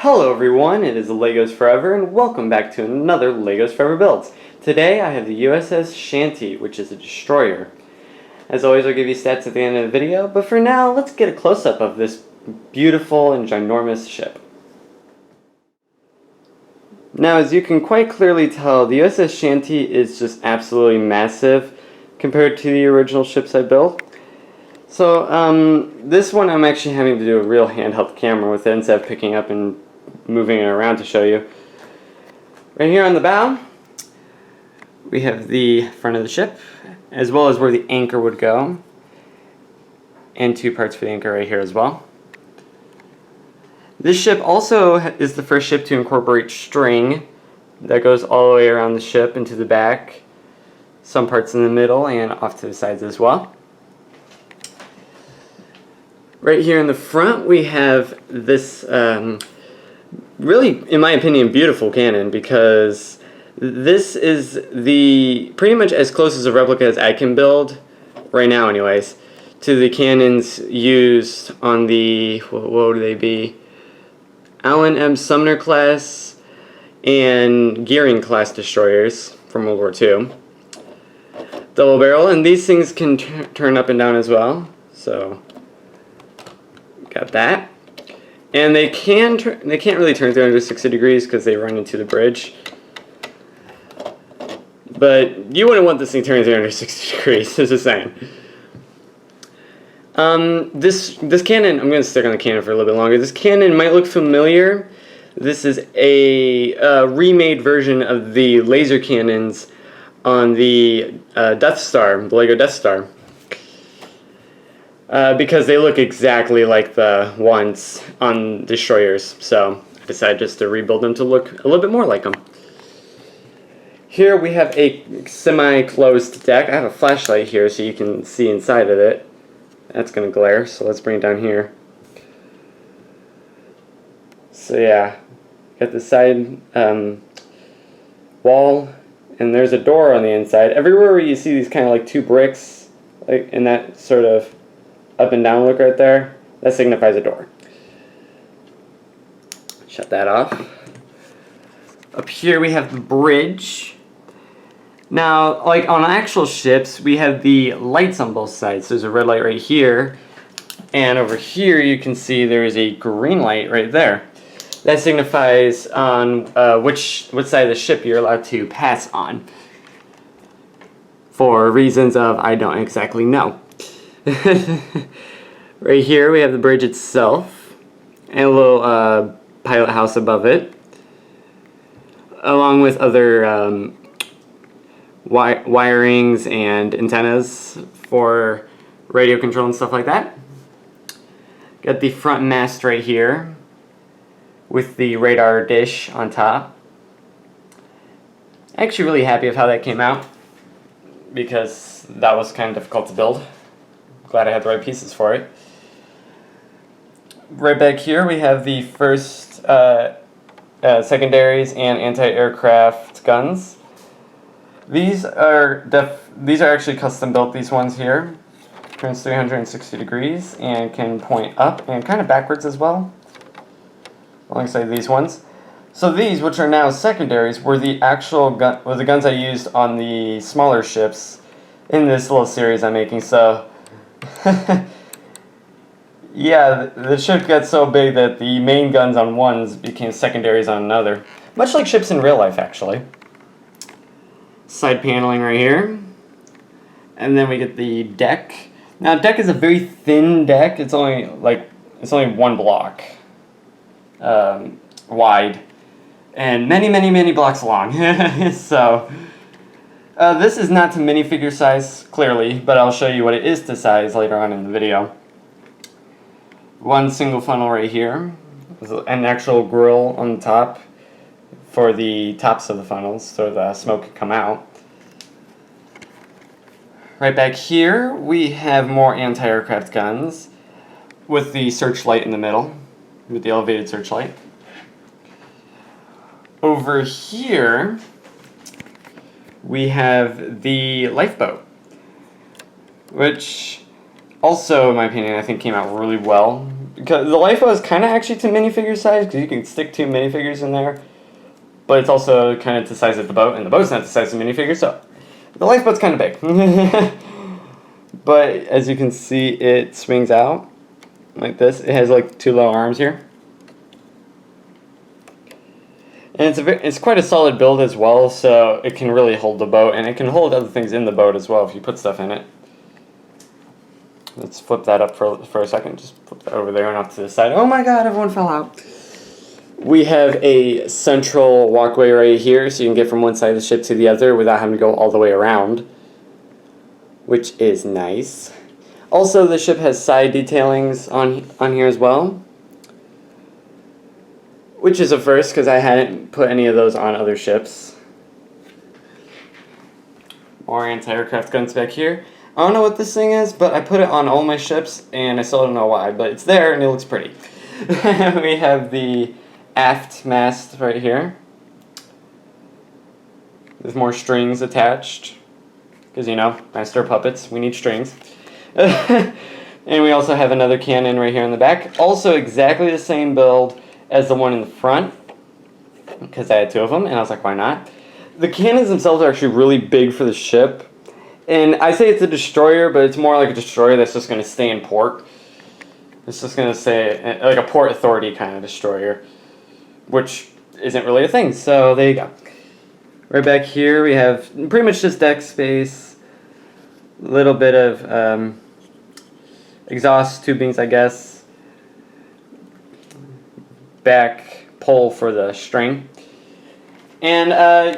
Hello everyone, it is Legosforever and welcome back to another Legos Forever Builds. Today I have the USS Shanty, which is a destroyer. As always, I'll give you stats at the end of the video, but for now, let's get a close-up of this beautiful and ginormous ship. Now, as you can quite clearly tell, the USS Shanty is just absolutely massive compared to the original ships I built. So, this one I'm actually having to do a real handheld camera with it instead of picking up and moving it around to show you. Right here on the bow, we have the front of the ship, as well as where the anchor would go, and two parts for the anchor right here as well. This ship also is the first ship to incorporate string that goes all the way around the ship into the back, some parts in the middle, and off to the sides as well. Right here in the front we have this really, in my opinion, beautiful cannon, because this is the pretty much as close as a replica as I can build, right now anyways, to the cannons used on the, what would they be, Allen M. Sumner class and Gearing class destroyers from World War II. Double barrel, and these things can turn up and down as well, so got that. And they can't really turn 360 degrees because they run into the bridge. But you wouldn't want this thing turning 360 degrees, just saying. This cannon, I'm going to stick on the cannon for a little bit longer. This cannon might look familiar. This is a remade version of the laser cannons on the Death Star, the Lego Death Star. Because they look exactly like the ones on destroyers, so I decided just to rebuild them to look a little bit more like them. Here we have a semi-closed deck. I have a flashlight here so you can see inside of it. That's going to glare, so let's bring it down here. So yeah, got the side wall, and there's a door on the inside. Everywhere where you see these kind of like two bricks, like in that sort of up and down look right there, that signifies a door. Shut that off. Up here we have the bridge. Now, like on actual ships, we have the lights on both sides. There's a red light right here, and over here you can see there is a green light right there. That signifies on which side of the ship you're allowed to pass on. For reasons of I don't exactly know. Right here we have the bridge itself and a little pilot house above it, along with other wirings and antennas for radio control and stuff like that. Got the front mast right here with the radar dish on top. Actually really happy with how that came out, because that was kind of difficult to build. Glad I had the right pieces for it. Right back here we have the first secondaries and anti-aircraft guns. These are actually custom built, these ones here. Turns 360 degrees and can point up and kind of backwards as well, alongside these ones. So these, which are now secondaries, were the the guns I used on the smaller ships in this little series I'm making. So yeah, the ship got so big that the main guns on ones became secondaries on another. Much like ships in real life, actually. Side paneling right here. And then we get the deck. Now, deck is a very thin deck. It's only one block wide. And many blocks long. So this is not to minifigure size, clearly, but I'll show you what it is to size later on in the video. One single funnel right here, an actual grill on the top for the tops of the funnels so the smoke can come out. Right back here we have more anti-aircraft guns with the searchlight in the middle, with the elevated searchlight. Over here we have the lifeboat, which also, in my opinion, I think came out really well. because the lifeboat is kind of actually to minifigure size, because you can stick 2 minifigures in there. But it's also kind of the size of the boat, and the boat's not the size of the minifigure, so the lifeboat's kind of big. But as you can see, it swings out like this. It has like 2 little arms here. And it's quite a solid build as well, so it can really hold the boat, and it can hold other things in the boat as well if you put stuff in it. Let's flip that up for a second. Just flip that over there and off to the side. Oh my god, everyone fell out. We have a central walkway right here, so you can get from one side of the ship to the other without having to go all the way around, which is nice. Also, the ship has side detailings on here as well, which is a first because I hadn't put any of those on other ships. More anti-aircraft guns back here. I don't know what this thing is, but I put it on all my ships, and I still don't know why, but it's there and it looks pretty. We have the aft mast right here. There's more strings attached, because, you know, master puppets, we need strings. And we also have another cannon right here in the back. Also exactly the same build as the one in the front, because I had 2 of them, and I was like, why not? The cannons themselves are actually really big for the ship. And I say it's a destroyer, but it's more like a destroyer that's just going to stay in port. It's just going to say, like a port authority kind of destroyer, which isn't really a thing, so there you go. Right back here we have pretty much just deck space, a little bit of exhaust tubings, I guess, back pole for the string. And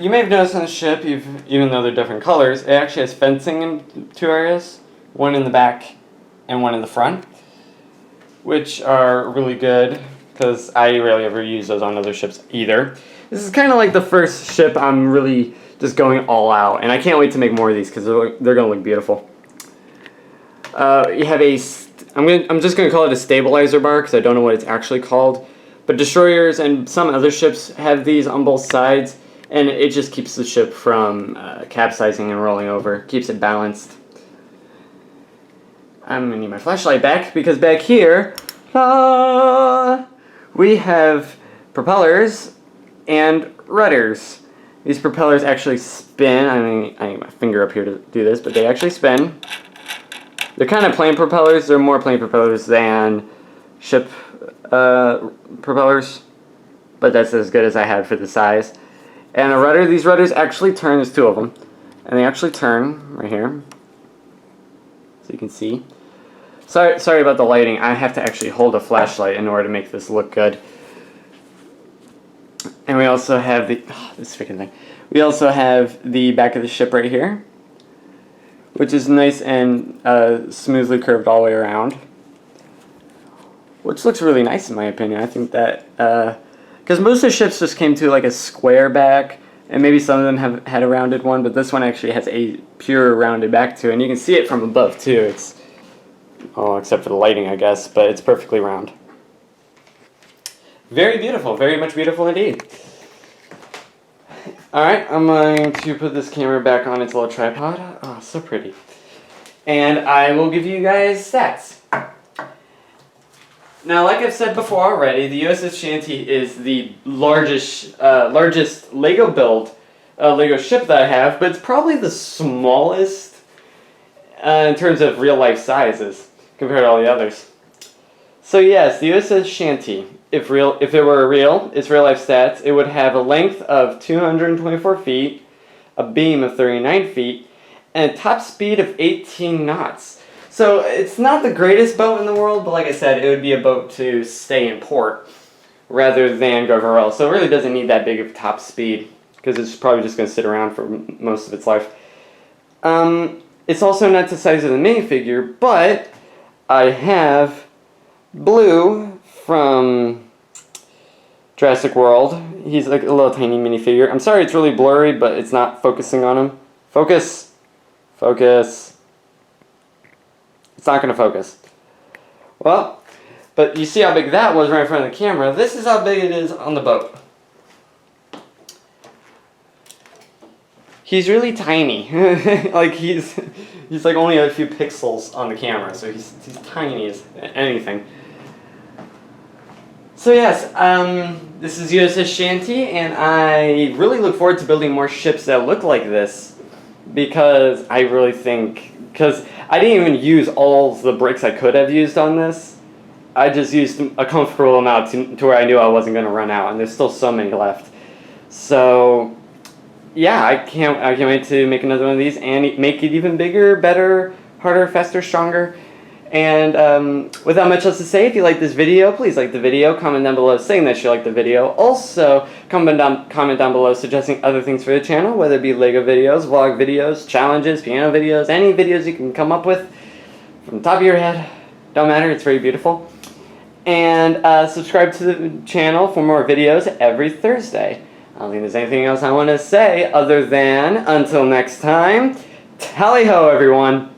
you may have noticed on the ship, even though they're different colors, it actually has fencing in 2 areas, one in the back and one in the front, which are really good because I rarely ever use those on other ships either. This is kind of like the first ship I'm really just going all out, and I can't wait to make more of these because they're going to look beautiful. You have I'm just going to call it a stabilizer bar because I don't know what it's actually called. But destroyers and some other ships have these on both sides, and it just keeps the ship from capsizing and rolling over. Keeps it balanced. I'm going to need my flashlight back, because back here, we have propellers and rudders. These propellers actually spin. I need my finger up here to do this, but they actually spin. They're kind of plane propellers. They're more plane propellers than ship propellers, but that's as good as I had for the size. And a rudder, these rudders actually turn, there's 2 of them, and they actually turn right here, so you can see. Sorry about the lighting, I have to actually hold a flashlight in order to make this look good. And we also have this freaking thing. We also have the back of the ship right here, which is nice and smoothly curved all the way around, which looks really nice in my opinion. I think that, because most of the ships just came to like a square back, and maybe some of them have had a rounded one, but this one actually has a pure rounded back too, and you can see it from above too. It's, oh, except for the lighting, I guess, but it's perfectly round. Very beautiful, very much beautiful indeed. Alright, I'm going to put this camera back on its little tripod. Oh, so pretty. And I will give you guys stats. Now, like I've said before already, the USS Shanty is the largest Lego build, Lego ship that I have, but it's probably the smallest in terms of real life sizes compared to all the others. So yes, the USS Shanty, if it were real, its real life stats, it would have a length of 224 feet, a beam of 39 feet, and a top speed of 18 knots. So it's not the greatest boat in the world, but like I said, it would be a boat to stay in port rather than go everywhere else. So it really doesn't need that big of top speed because it's probably just going to sit around for most of its life. It's also not the size of the minifigure, but I have Blue from Jurassic World. He's like a little tiny minifigure. I'm sorry it's really blurry, but it's not focusing on him. Focus. Focus. It's not going to focus. Well, but you see how big that was right in front of the camera. This is how big it is on the boat. He's really tiny. Like he's like only a few pixels on the camera, so he's tiny as anything. So yes, this is USS Shanty, and I really look forward to building more ships that look like this, because I really think, because I didn't even use all the bricks I could have used on this. I just used a comfortable amount to where I knew I wasn't going to run out, and there's still so many left. So yeah, I can't wait to make another one of these and make it even bigger, better, harder, faster, stronger. And without much else to say, if you like this video, please like the video, comment down below saying that you like the video. Also, comment down below suggesting other things for the channel, whether it be Lego videos, vlog videos, challenges, piano videos, any videos you can come up with from the top of your head. Don't matter, it's very beautiful. And subscribe to the channel for more videos every Thursday. I don't think there's anything else I want to say other than, until next time, tally-ho everyone!